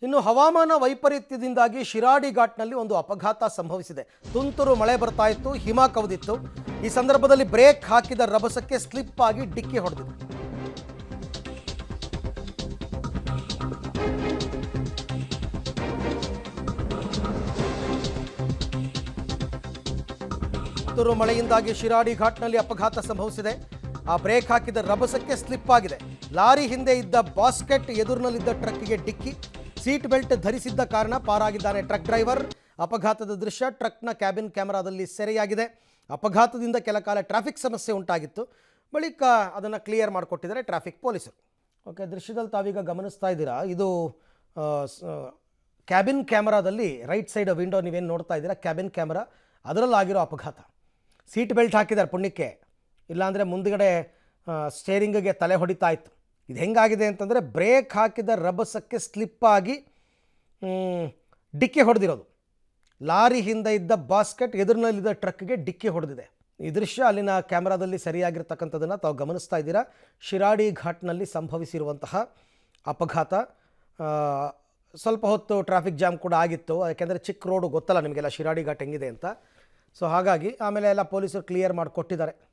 ಇನ್ನು ಹವಾಮಾನ ವೈಪರೀತ್ಯದಿಂದಾಗಿ ಶಿರಾಡಿ ಘಾಟ್ನಲ್ಲಿ ಒಂದು ಅಪಘಾತ ಸಂಭವಿಸಿದೆ. ತುಂತುರು ಮಳೆ ಬರ್ತಾ ಇತ್ತು, ಹಿಮ ಕವಿದಿತ್ತು. ಈ ಸಂದರ್ಭದಲ್ಲಿ ಬ್ರೇಕ್ ಹಾಕಿದ ರಭಸಕ್ಕೆ ಸ್ಲಿಪ್ ಆಗಿ ಡಿಕ್ಕಿ ಹೊಡೆದಿದೆ. ತುಂತುರು ಮಳೆಯಿಂದಾಗಿ ಶಿರಾಡಿ ಘಾಟ್ನಲ್ಲಿ ಅಪಘಾತ ಸಂಭವಿಸಿದೆ. ಆ ಬ್ರೇಕ್ ಹಾಕಿದ ರಭಸಕ್ಕೆ ಸ್ಲಿಪ್ ಆಗಿದೆ. ಲಾರಿ ಹಿಂದೆ ಇದ್ದ ಬಾಸ್ಕೆಟ್ ಎದುರಿನಲ್ಲಿದ್ದ ಟ್ರಕ್ಗೆ ಡಿಕ್ಕಿ. ಸೀಟ್ ಬೆಲ್ಟ್ ಧರಿಸಿದ್ದ ಕಾರಣ ಪಾರಾಗಿದ್ದಾನೆ ಟ್ರಕ್ ಡ್ರೈವರ್. ಅಪಘಾತದ ದೃಶ್ಯ ಟ್ರಕ್ನ ಕ್ಯಾಬಿನ್ ಕ್ಯಾಮೆರಾದಲ್ಲಿ ಸೆರೆಯಾಗಿದೆ. ಅಪಘಾತದಿಂದ ಕೆಲ ಕಾಲ ಟ್ರಾಫಿಕ್ ಸಮಸ್ಯೆ ಉಂಟಾಗಿತ್ತು. ಬಳಿಕ ಅದನ್ನು ಕ್ಲಿಯರ್ ಮಾಡಿಕೊಟ್ಟಿದ್ದಾರೆ ಟ್ರಾಫಿಕ್ ಪೊಲೀಸರು. ಓಕೆ, ದೃಶ್ಯದಲ್ಲಿ ತಾವೀಗ ಗಮನಿಸ್ತಾ ಇದ್ದೀರಾ, ಇದು ಕ್ಯಾಬಿನ್ ಕ್ಯಾಮೆರಾದಲ್ಲಿ ರೈಟ್ ಸೈಡ್ ವಿಂಡೋ ನೀವೇನು ನೋಡ್ತಾ ಇದ್ದೀರಾ, ಕ್ಯಾಬಿನ್ ಕ್ಯಾಮೆರಾ ಅದರಲ್ಲಾಗಿರೋ ಅಪಘಾತ. ಸೀಟ್ ಬೆಲ್ಟ್ ಹಾಕಿದ್ದಾರೆ ಪುಣ್ಯಕ್ಕೆ, ಇಲ್ಲಾಂದರೆ ಮುಂದುಗಡೆ ಸ್ಟೇರಿಂಗ್ಗೆ ತಲೆ ಹೊಡಿತಾ ಇತ್ತು. ಇದು ಹೆಂಗಾಗಿದೆ ಅಂತಂದರೆ ಬ್ರೇಕ್ ಹಾಕಿದ ರಭಸಕ್ಕೆ ಸ್ಲಿಪ್ ಆಗಿ ಡಿಕ್ಕಿ ಹೊಡೆದಿರೋದು. ಲಾರಿ ಹಿಂದೆ ಇದ್ದ ಬಾಸ್ಕೆಟ್ ಎದುರಿನಲ್ಲಿದ್ದ ಟ್ರಕ್ಗೆ ಡಿಕ್ಕಿ ಹೊಡೆದಿದೆ. ಈ ದೃಶ್ಯ ಅಲ್ಲಿನ ಕ್ಯಾಮ್ರಾದಲ್ಲಿ ಸರಿಯಾಗಿರ್ತಕ್ಕಂಥದ್ದನ್ನು ತಾವು ಗಮನಿಸ್ತಾ ಇದ್ದೀರಾ. ಶಿರಾಡಿ ಘಾಟ್ನಲ್ಲಿ ಸಂಭವಿಸಿರುವಂತಹ ಅಪಘಾತ. ಸ್ವಲ್ಪ ಹೊತ್ತು ಟ್ರಾಫಿಕ್ ಜಾಮ್ ಕೂಡ ಆಗಿತ್ತು, ಯಾಕೆಂದರೆ ಚಿಕ್ಕ ರೋಡು, ಗೊತ್ತಲ್ಲ ನಿಮಗೆಲ್ಲ ಶಿರಾಡಿ ಘಾಟ್ ಹೆಂಗಿದೆ ಅಂತ. ಸೊ ಹಾಗಾಗಿ ಆಮೇಲೆ ಎಲ್ಲ ಪೊಲೀಸರು ಕ್ಲಿಯರ್ ಮಾಡಿಕೊಟ್ಟಿದ್ದಾರೆ.